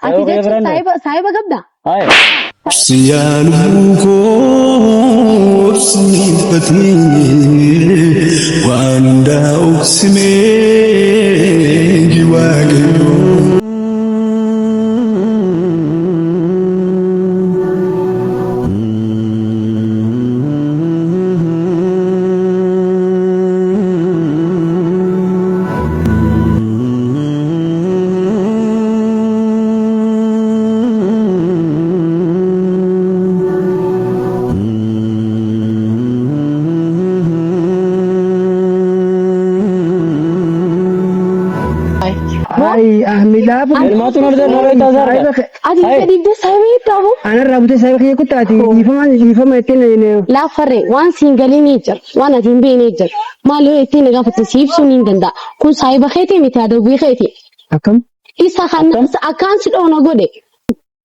Ati jechuun saayiba qabda. Siyaanuko sifatee wanda uksimee giwaagee. Ilmaatu nurra darbee taasisaa. Ati fedhii saayiba taa'u. Ana raabutee saayiba kiyya kuttaati. Dhiifama ittiin Lafarree waan siingalii ni jira waan ati hin beekne jira maal yoo ittiin gaafate siibsuun ni danda'a kun saayiba keetii miti haa dawwii keetii. Akkam? Isa kana akkaan si dhoona godhe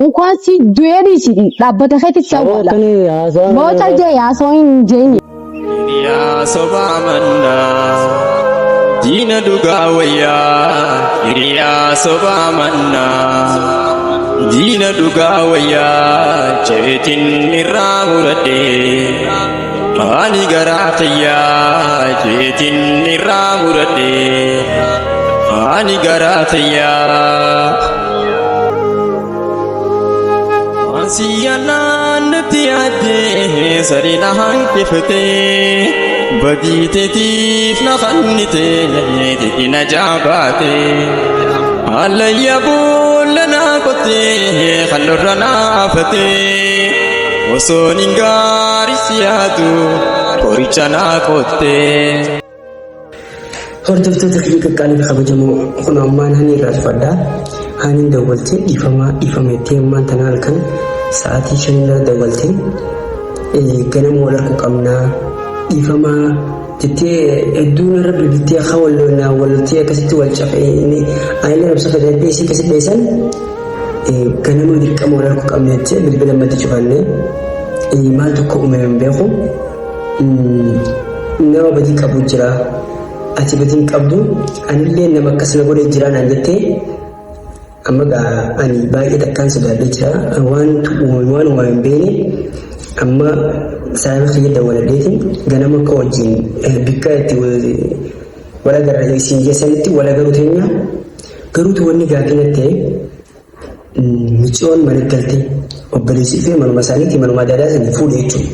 mukaan si du'eedhiisi dhaabbata keetii si awwaala. Boota jee yaasoo hin jeeni. Yaa sobaa mannaa. Diina dhugaa wayyaa hiriyaa sobaa mannaa diina dhugaa wayyaa jeetiin irraa muradhee ani garaa xiyyaa jeetiin irraa muradhee ani garaa xiyyaa Asiyyanaan nuti yaadee sarina hanqifatee baditeetiif na kannitee ina jaabatee alayya boolla na qottee kallorra naafatee osoon hin gaaris yaadu qoricha na qottee. Hordoftoota kiyya qaqqaalii kabajamoo kun ammaan hani irraa fadhaa hani dawwaltee dhiifamettee ammaan tana halkan sa'aatii 5 irra dawwaltee ganama wal harkuu qabnaa dhiifamaa jettee hedduun irra bilbiltee akka waltee akkasitti wal cafee ayilee obsa fedhattee isii akkasitti dheessan ganama dirqama wal harkuu qabna jettee bilbila maddii cufannee maal tokko uumame hin beeku nama badii qabu jira. Ati batiin qabdu anillee nama akkasina godhee jira naan jettee amma ani baay'ee takkaan sodaadhee jira waan uumamaa hin beekne amma saayiba kiyya dawwaladheetiin ganama akka wajjin bikka itti walagarra isin geessanitti walagaru teenya garuutu wanni gaafina ta'e micoon mana galtee obboleessii fi manuma isaaniitti manuma daadaa sanii fuudhe jechuudha.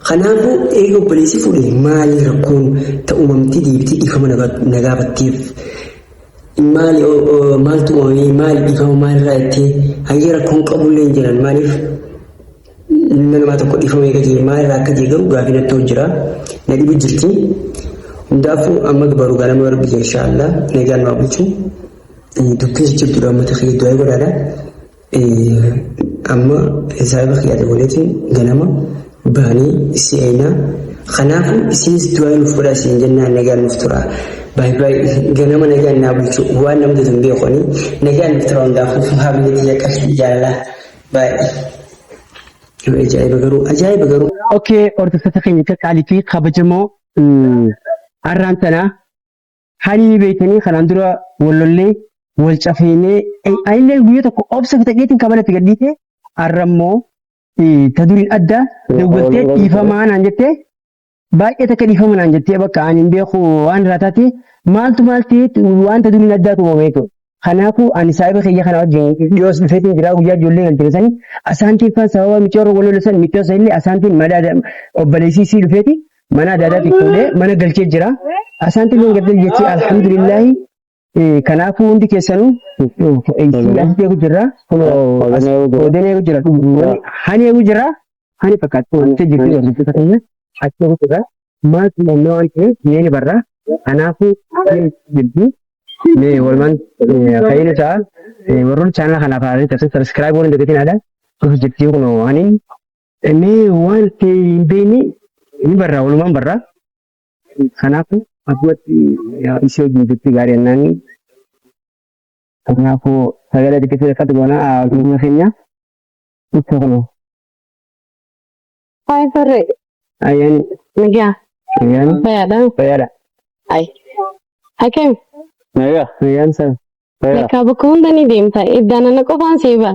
Kanaafuu eega obboleessi fuudhee maali rakkoon ta'uumamtii deebitee dhiifama nagaa batteef maaltu uumamee maali dhiifama maalirraa jettee hayyee rakkoon qabullee hin jiran maaliif ilma namaa tokko dhiifama eega jee maalirraa akka jee garuu gaafii natti jira na dhibu jirti hundaafuu amma baruu ganama warbiyya inshaallah nagaan waa bulchu dubbiin jirtudha uummata kiyya du'aa godhaadha amma saayiba kiyyaa dabalee ganama. Bani isi aina kanaafuu isinis du'aa nuuf godhaa isin jennaan nagaan nuuf tura baay'ee ganama nagaan naa bulchu waan namni tun beekoni nagaan nuuf tura hundaafuu haamlee xiyya qabsi jaalala baay'ee ajaa'iba garuu. Okay, hordoftoota keenya qaqqaalii fi kabajamoo har'aan tanaa hani beekanii kanaan dura wallollee wal cafeenee ayillee guyyaa tokko obsa fitageetiin kabalatti gadhiite har'ammoo taduriin adda dawwaltee dhiifamaa naan jettee baay'ee takka dhiifama naan jettee bakka ani hin beeku waan raataate maaltu waan taduriin addaatu uumameetu. Kanaafuu ani saayiba kiyya kana wajjin dhiyoos dhufeetiin jira guyyaa ijoollee galtee sanii asaantiin kan sababa micoora wal san micoosa illee asaantiin obboleessii dhufeeti mana adaadaatti fuudhee mana galchee jira asaantiin illee gadda jettee alhamdulillahi. Kanaafuu hundi keessanuu asitti eegu jirra. Odeen eegu jira. Hani eegu jira. Hani fakkaatu wanti jirtu hordoftoota keenya achi eegu jira. Maaltu namni waan ta'eef meeni barra. Kanaafuu jirtu. Walumaan fayyina isaa warroon chaanala kanaaf haala ta'e sabiskiraayib waan hin dagatiin haadha. Kunis jirtii kun waaniin waan ta'e hin beekne ni barra walumaan barra. Kanaafuu akkumatti isii wajjin jirti gaarii annaani. Kanaafuu sagalee xiqqeessuu akkatti goonaa guddina keenya ibsa kunoo. Hai Farre. Ayyaani. Nagaa. Ayyaani. Fayyaadha. Fayyaadha. Hai. Hakem. Nagaa. Nagaan sana. Lekka bakka hunda ni deemta. Iddaan ana qofaan seeba.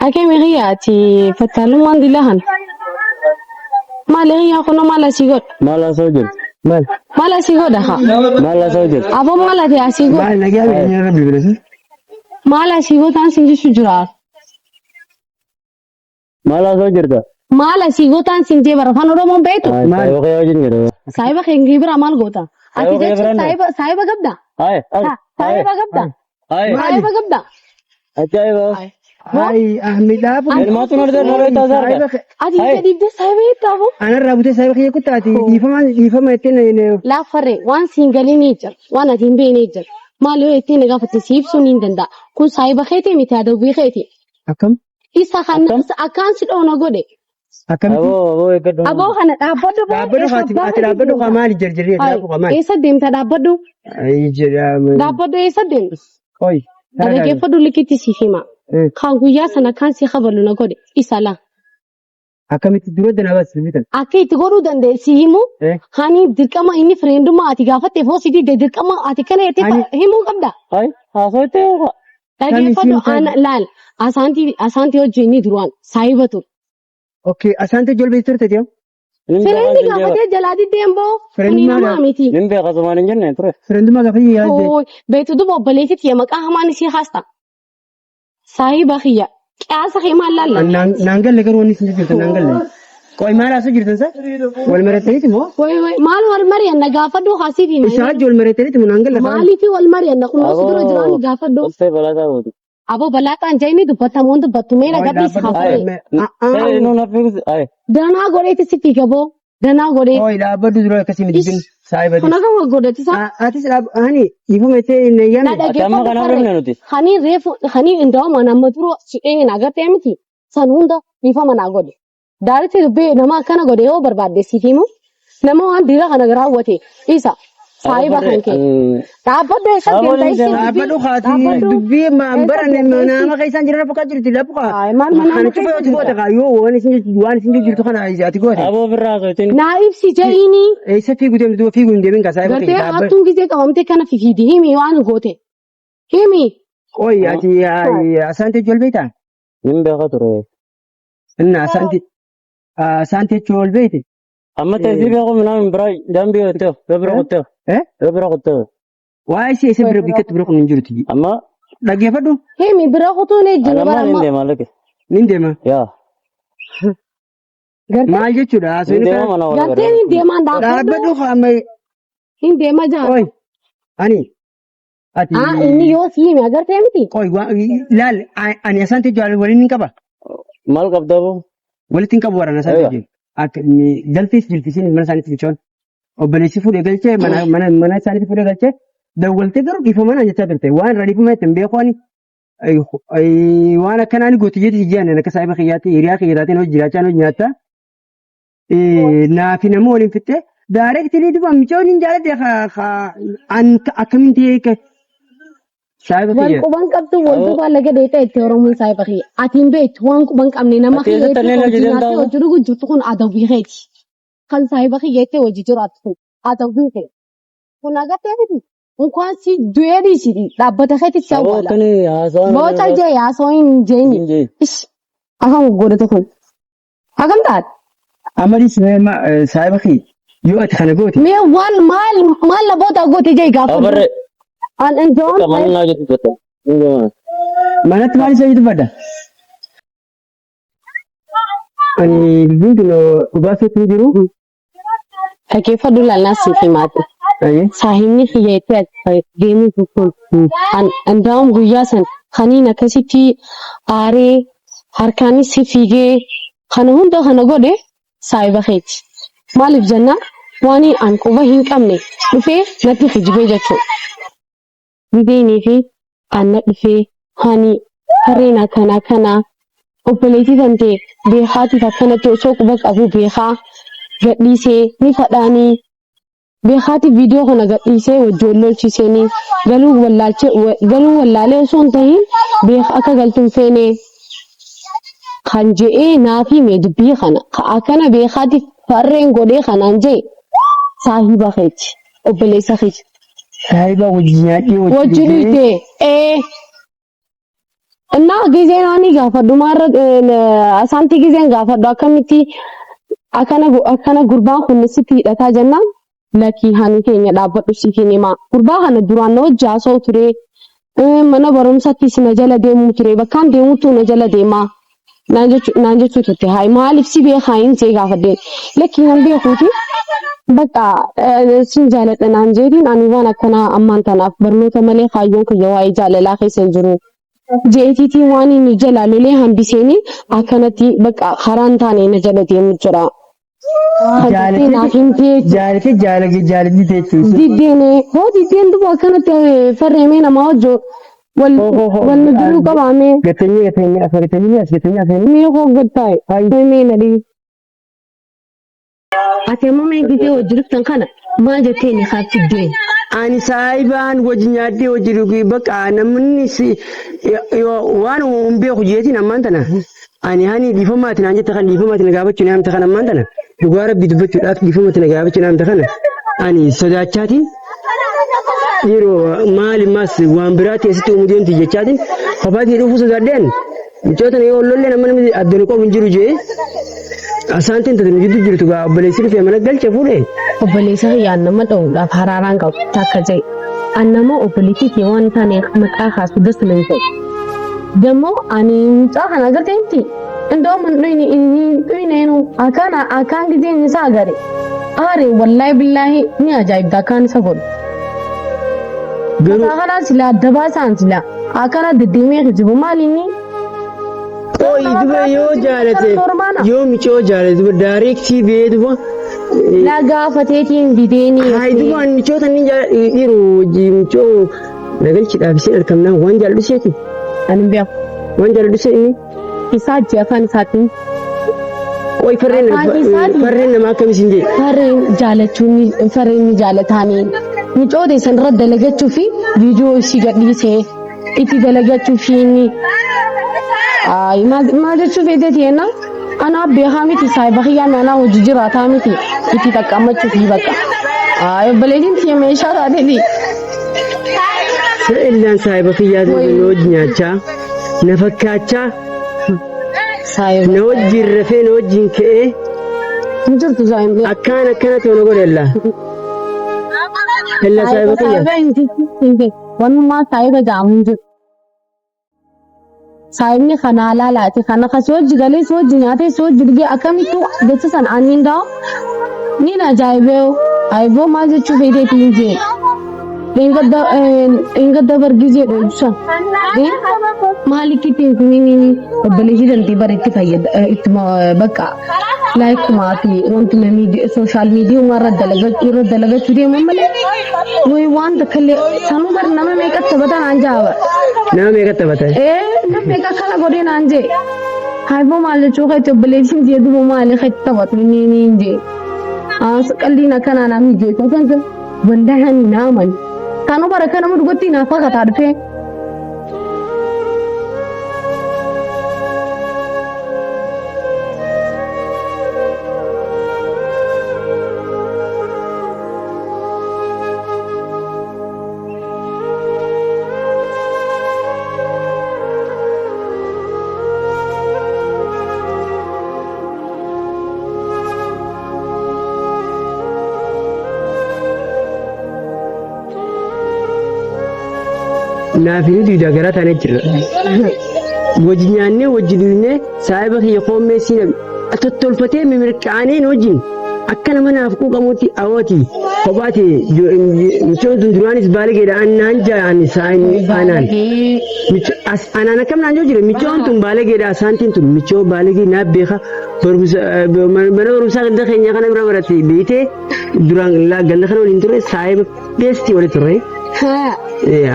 Akee miiriyaati fattaalummaan dilahan. Maali hiyyaa kunoo maal asii godha? Maal asoo jirti? Maal asii godha haa? Maal asoo jirti? Aboo maal ati asii godha? Maal nagaa biyya rabbi bilisa? Maal asii godhaan siin jechu jira? Maal asoo jirta? Maal asii godhaan siin jee bara afaan Oromoon beektu? Maal yoo kee wajjin jira? Saayiba keenya bira maal goota? Ati jechuun saayiba gabda? Saayiba gabda? Saayiba gabda? Ajaa'iba! Hai Ahmedaf. Ilmaatu nurra darbee taasisa. Ati gadi saayiba eettafu? Ana raabutee saayiba kiyya kuttaati. Dhiifama ittiin Laaffarree waan siin galii jira. Waan ati hin beekne jira. Maal yoo ittiin gaafatte siibsuun hin danda'a. Kun saayiba keetii miti haa dawwii keeti. Akkam? Isa kana akkaan si dhoona godhe. Akkamitti? Aboo kana dhaabbadhu ati dhaabbadhu kaa maali jarjarree dhaabbadhu kaa maali? Eessa deemta dhaabbadhu? Dhaabbadhu eessa deemta? Oyi. Dhaggeeffadhu likitti siif hima. Kan guyyaa sana kan si qabalu na godhe isa laa. Akkamitti dura danaa baasii bitan? Akka itti godhuu dandeessi himu. Hani dirqama inni fireendummaa ati gaafattee foositi dirqama ati kana itti himuu qabda. Haasawatti Dhaggeeffadhu laal asaantii hojii inni duraan saayibatu. Okay, asaantii jolbee turte tiyo? Fireendi gaafatee jalaa deemboo kuni namaa miti. Nin beekaa sumaan hin jenne ture. Fireendummaa gaafatee yaadde? Beetu duba obboleetitti maqaa hamaan isii haasta. Saayiba kiyya qiyaasa kee maal laalla? Naangalle garuu wanni isin jirtan naangalle. Qoy maal haasoo jirtan sa? Wal marataniiti moo? Maal wal mari'anna gaafadhu haasiifi. Isaajji wal marataniiti moo naangalle? Maaliifi wal mari'anna kun osoo dura jiraanni gaafadhu. Obsee balaataa gooti. Aboo balaataan jayni dubbatamuun dubbattu meela gadhiis haasa'e. Danaa godheeti si fiigaboo. Danaa godhee. Oyi dhaabbadhu dura akkasii miti bin saayibati. Kun akka godhati saa. Atis hani dhiifama itti hin eeyyamu. Amma kanaan dhufne nuti. Hani reefu hani indaa'uma nama turuu sidhee agartee miti. San hunda dhiifama naa godhe. Daaritti dubbee nama akkana godhe yoo barbaadde siif himu. Nama waan dhiira kana raawwate isa. Saayiba kan kee. Dhaabbadhu eessa deemta ishee dhaabbadhu haati dubbii baranne nama keessaan jiran fakkaa jirti lafu kaa. Kana cufa yoo goota kaa yoo waan isin jirtu kana ati goote. Aboo birraa soitiin. Naa ibsi ja'iini. Eessa fiiguu deemtu fiiguu hin deemin kaa saayiba kee. Gartee hattuun gisee qabamtee kana fiigdi himi waan goote. Himi. Oyi ati asaantii jolbeetaa? Nin beekaa ture. Inna asaantii jolbeete. Amma teessii beeku minaan biraa dambii qottee bira qottee. Bira qottee. Waa isa bira bikkatti bira kun hin jirtu. Amma. Dhaggeeffadhu. Himi bira kutuun ejjiru bara amma. Nin deema lakke. Nin deema. Yaa. Maal jechuudha? Nin deema mana wal gartee hin deemaan dhaabbadhu amma. Hin deema jaa. Oyi. Ani. Ati. Inni yoo si himi agartee miti. Oyi laal ani asaantii jaalala waliin hin qaba. Maal qabdaa boo? Walitti hin qabu warraan asaantii. Galtees jilfisiin mana isaaniitti jechuun obboleessi fuudhee galchee mana isaaniitti fuudhee galchee dawwaltee garuu dhiifama mana jechaa turte waan irra dhiifama ittiin beekuun waan akkanaan gootiyyee jijjiiran akka saayiba kiyyaatti hiriyaa kiyyataatiin hojii jiraachaan hojii nyaatta naafi nama waliin fittee daareektilii duba michoon hin jaalladhe akkamiin ta'ee saayiba kiyya. Waan quban qabdu wantu baalaga deeta itti oromoon saayiba kiyya. Atiin beektu waan quban qabne nama kiyya itti hojii dhugu jirtu kun adawwii keeti. Kan saayiba kiyya itti hojii jiraatu kun adawwii keeti. Kun agartee miti. Unkwaan si du'ee dhiisiti dhaabbata keetti si awwaala. Booca jee yaasoo hin jeeni. Akkam godhatu kun. Akkam taate. Amadiis saayiba kiyya yoo ati kana goote. Mee waan maal laboota goote jee gaafa. Kamanaa jechuun tokko. Manatti maal isa dubbadda? Ani dubbiin kun dhugaatii jiru. Dhaggeeffadhu laalnaa siif himaate. Saahibni kiyyaatti deemuu kun andaa'uun guyyaa san kaniin akkasitti aaree harkaanis si fiigee kana hunda kana godhe saayiba keeti. Maaliif jennaan waan an quba hin qabne dhufee natti hijibee jechuudha. Bideenii fi aanna dhufee hani harreen akkana obboleettii tantee beekaatiif akkanatti osoo quba qabu beekaa gadhiisee ni fadhaanii beekaatiif viidiyoo kana gadhiisee wajjoon lolchisanii galuu wallaalee osoo hin ta'iin beeka akka galtuun feenee kan je'ee naafi mee dubbii kana akkana beekaatiif harreen godhee kanaan jee saahiba keeti obboleessa keeti. ሳይባ ወጅኛዲ ወጅሉቴ እና ጊዜን አኒ ጋፈዱ ማረግ አሳንቲ ጊዜን ጋፈዱ አከሚቲ አከነ ጉርባን ኩንስቲ ሂደታ ጀና ለኪ ሃኒ ኬኛ ዳበዱ ሲኪኒማ ጉርባ ሀነ ዱራን ነው ጃሶ ቱሬ መነ በሩምሰቲ ስነጀለ ደሙ ቱሬ በካን ደሙ ቱ ነጀለ ደማ ናንጀቹ ቱቴ ሃይ ማሊፍ ሲቤ ሃይን ዜ ጋፈደ ለኪ ሀን ቤኩቲ በቃ ሲንጃለተ ናንጀዲን አኒዋን አከና አማንታናፍ በርኖተ መሌ ካዮን ከየዋይ ጃለላ ኸሰንጅሩ ጄቲቲ ዋኒ ንጀላሉ ለይ ሀምቢሴኒ አከነቲ በቃ ኸራንታኔ ነጀለት የምጭራ ጃለቲ ዲዴኔ ሆ ዲዴን ዱባ አከነቲ ፈሬሜ ነማወጆ ወልድሩ ቀባሜ ገተኛ አፈረተኛ ያስገተኛ ፈሬ ሜ ሆ ገታይ ፈሬሜ ነዲ አቴሞሜ ጊዜ ወጅሩፍተን ከነ ማጀቴኒ ኻፍዴ ani saibaan wajinyaadde wajirugi baka namni si waan umbe khujeetin amantana ani hani difamatin anje takan difamatin gaabachuu naam takan amantana dugaa rabbi dubbachuudhaaf difamatin gaabachuu naam takan ani sodaachati yeroo maali mas waan biraati asitti umudeemti jechaatin kophaati dhufu sodaadden michootani yoo lolle namni addana qof hin jiru jee asaantiin tatu jiddu jirtu gaa obboleessi dhufee mana galche fuudhe obboleessa yaan nama dha'uudhaaf haraaraan qabu takka jee annama obboleettii kee waan taane maqaa kaasu dasnan ta'e demoo ani mucaa kana agarteetti እንደውም እንደኔኑ አካን ጊዜ ንሳገሬ አሬ ወላሂ ቢላሂ ኒ አጃይብ ዳካን ሰጎድ ገሩ አካና ሲላ ደባሳን ሲላ አካና ድድሜ ህዝቡ ማሊኒ ቆይ ድበ ዮ ጃለተ ዮ ሚቾ ጃለተ ዳይሬክት ቤድዋ lagaafateetiin dideeni hayduwan michoota ni dhiiru micho nagalchi dhaabisee arkamna waan jaalluseeti ani biya waan jaallusee inni isaa jafan isaatiin oy farreen nama akkamisin jee farreen jaalachuun farreen jaalataanii michoota isan irra dalagachuu fi viidiyoo isii gadhiisee itti dalagachuu fi inni maal jechuu feeteeti yenna ana beekamiti saayibakiyyaa naanaa hojii jiraataa miti itti xaqqammachuu fi bakka obboleettiin tiyya meeshaa taateeti. Illaan saayibakiyyaa ta'e hojii nyaachaa na fakkaachaa na wajjin rafee na wajjin ka'ee hin jirtu saayibni akkana ta'u na godhe illaa saayibakiyyaa wanummaa saayiba jaamu hin jiru. saayibni kana laalaati kana kasooji galee sooji nyaatee sooji dhugee akkamitti beeksisan aniin daaw ni na ajaa'ibee aayiboo maal jechuu feeteetiin jee inga dabar gizee dhoobsan maalikitiin kunini obboleessi dantii bareetti fayyada itti bakka laayikumaa fi wanti namni sooshaal miidiyumaa irra dalagachuu deeman malee way waan takkaillee sanuu bar nama meeqa taphatan aan jaaba. Nama meeqa taphatan? Nama meeqa kana godhee naan jee haayiboo maal jechuu keetti obboleessiin jee duuba maali keetti taphatu ni jee qalliin akkanaa namni jee kan wanda hani naaman kanuu bara kana mudugatti naaf akka dhufee. naafini duudaa garaa taanee jirra. Wajji nyaannee wajji duunee saayiba kiyya koommee siin tottolfatee mimirqaanee wajjin akka nama naaf quuqamuutti awwaati kophaati michoon sun duraanis baaligeedha annaan ja'an saayinii anaan anaan akkam naan jira michoon tun baaligeedha asaantiin tun michoo baaligee naaf beeka mana barumsaa ganda keenya kana bira baratti beeytee duraan ganda kana waliin ture saayiba beestii walitti ture.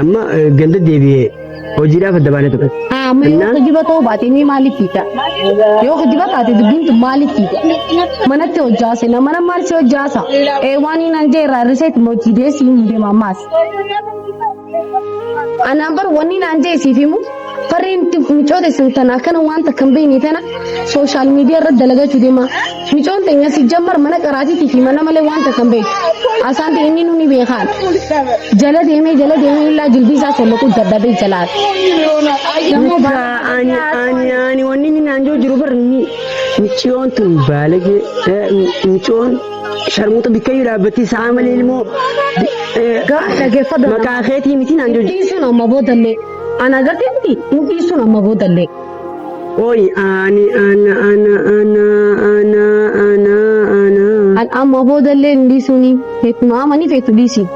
Amma ganda deebi'ee hojiidhaaf adda baanee ture. Amma yoo hojiiba ta'uu baate ni maaliif hiika? Yoo hojiiba taate dubbiin tun maaliif hiika? Manatti hojjaase nama maal si hojjaasa? Waan hin anjeerraa riseet motiideessi hin deema ammaas. Anaan bar wanni hin anjeesiif himu فرينتي ميجود سنتنا كان وانت كم بيني تنا سوشيال ميديا رد لقى شو ديما ميجود تنيا سيجمر من قراتي في منا ملي وانت كم بين أسانتي إني نوني بيخان جلد يمي لا جلبي سا سلو كود دبي جلاد أني وني نانجو جروبر ميجود تبالغ ميجود شرموت بكير رابطي سامل المو قاعد كيف ده مكاخيتي متين نانجو تيسون أما بودلة أنا قلت أنتي تيسون أما بودلة أوي أنا أما بودلة نديسوني فيت ما ماني فيت ديسي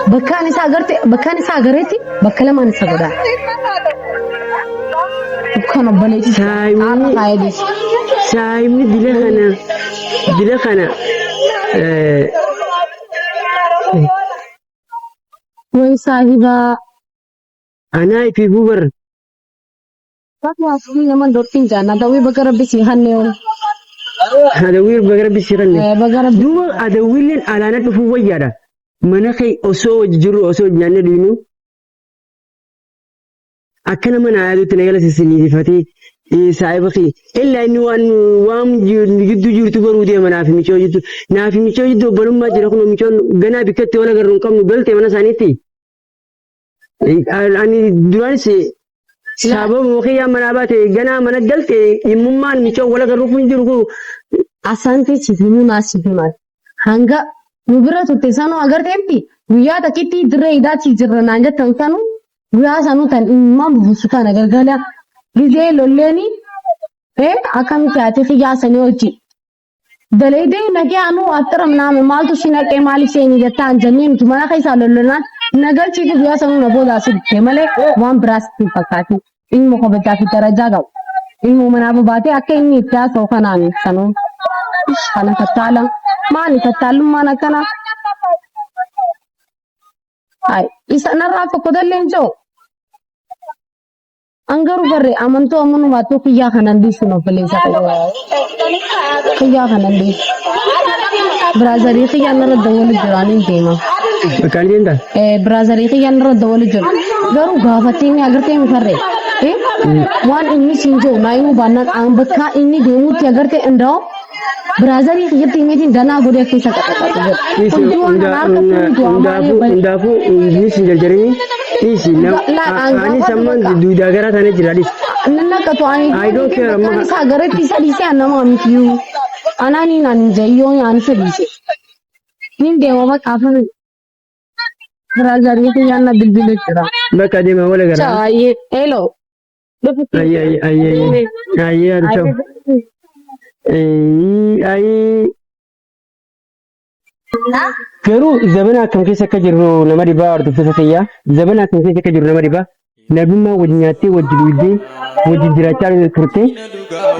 بكاني ساغرتي بكلم ساغدا كانوا بليتي سايمني دلخنا وين صاحبة أنا في بوبر فاتوا أصلي لما دوتين جانا دوي بكرة بسيحنيون هذا وير بقرب بيصيرني بكرة دوما هذا ويلين على أنا تفوق ويانا مناخي أسود جرو أسود جانا دينو أكنا من عادة تنقل سيسني فتي سايبخي إلا إنه أن وام جدو جرتو برودي ما نافي ميشو جدو بنوم ما جركنا ميشو جنا بكتة ولا جرون كم نبلت ما نسانيتي أني درانسي سابو مخيا مناباتي جنا من الجلت يممان ميشو ولا جرون فين جركو أسانتي تفهمون ناس تفهمون هنگا نبرة تتسانو أگر تمتي ويا تكتي درة إذا تيجر نانجا تنسانو ويا سانو تن إمام بسكان أگر غلا لذي لولني أكمل كاتي في جاسني وجي دليدي نجي أنو أترم نام مال تشينا كمالي سيني جتان جنين كمان خيسا لولنا نقل شيء ويا سانو نبود أسد كماله وام براس تفكاتي إن مخبطة في ترجعوا إن ممنا بباتي أكين نيتها سوكا نامي سانو أنا كتالم ما أنا كتالم ما أنا كنا هاي إسأنا رافع كده لينجو أنغرو بري أمانتو أمانو باتو كيا خنندي سنو فليسا كيا خنندي برازري كيا نرى دول جرانين تيما كان جندا برازري كيا نرى دول جر غرو غافتيني أگر تيم فرّي وان إني سينجو نايمو بانان أمبكا إني ديمو تياگر تي انداو برازري كيا تيمي تين دانا غوري كيسا كتا ndafu ni sinjal jarimi isi na ani samman duda gara tane jiradis nana kato ani I don't care amma sa gare tisa dise anama amkiyu anani nan jayo yan se dise nin de mama kafan برازري كيا نا دلدل ترى baka de ma wala gara چاي hello ay arto ay Garuu zabana akkam keessa akka jirru nama dhibaa hordoftoota kiyyaa zabana akkam keessa akka jirru nama dhibaa nabummaa wajjin nyaattee wajjin dhuydee wajjin jiraachaa turte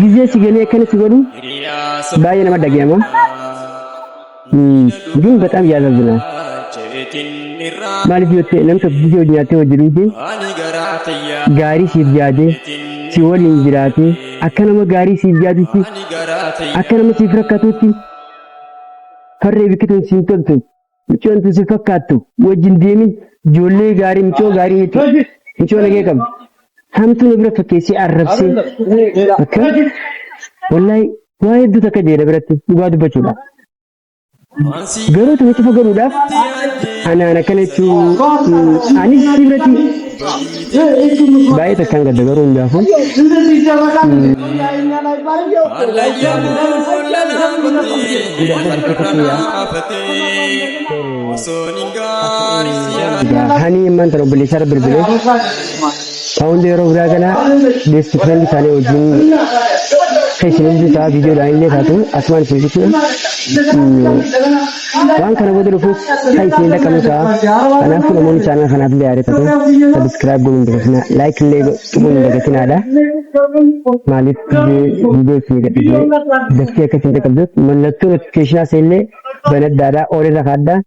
gizee si galee akkana si godhu baay'ee nama dhaga'ama. ግን በጣም ያሳዝናል። maaliif yoo ta'e namni gizee wajjin nyaattee wajjin dhuydee gaarii siif yaadee si waliin jiraatee akka nama gaarii siif yaadutti akka nama siif rakkatutti farree bikkituun siin toltu michoon tu si fakkaattu wajjin deemi ijoollee gaarii michoo gaarii miti michoo nagee qabdu hamtuu na bira fakkeessee arrabsee akka wallahi waa hedduu takka jedha biratti dhugaa dubbachuudha. Garuu tumicha fagaruudhaaf anaan akkana jechuun anis si biratti baay'ee takkaan gadda garuu hundaafuu. Hani imman tan obboleessaa irra bilbilee ta'uun yeroo biraa kanaa beeksisa friend isaanii wajjin keessumaa isaa viidiyoodhaan illee taatu asumaan keessatti waan kana booda dhufuus kan isin dhaqamu ta'a. Kanaaf namoonni chaanal kanaaf illee yaadatu subscribe gochuun dagatina like illee gochuun dagatinaadha. Maaliif viidiyoo isin gadhiisee daftee akkasiin dhaqabduuf mallattoo notifiikeeshinaa illee banaddaadhaa oolirra kaaddaa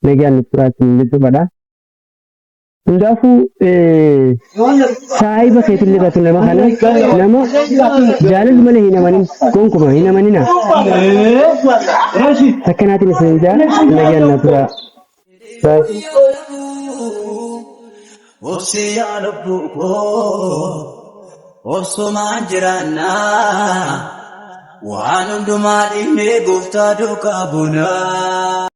nagaan nutti furaatu jechuudha. Hundaafuu saahiba keetillee taatu nama kana nama jaalalli malee hin amanin gonkumaa hin amanina. Akkanaatiin isin jaa nagaan na tura. وسيا لبوكو وسما جرانا وانو دمالي ميغوفتا دوكابونا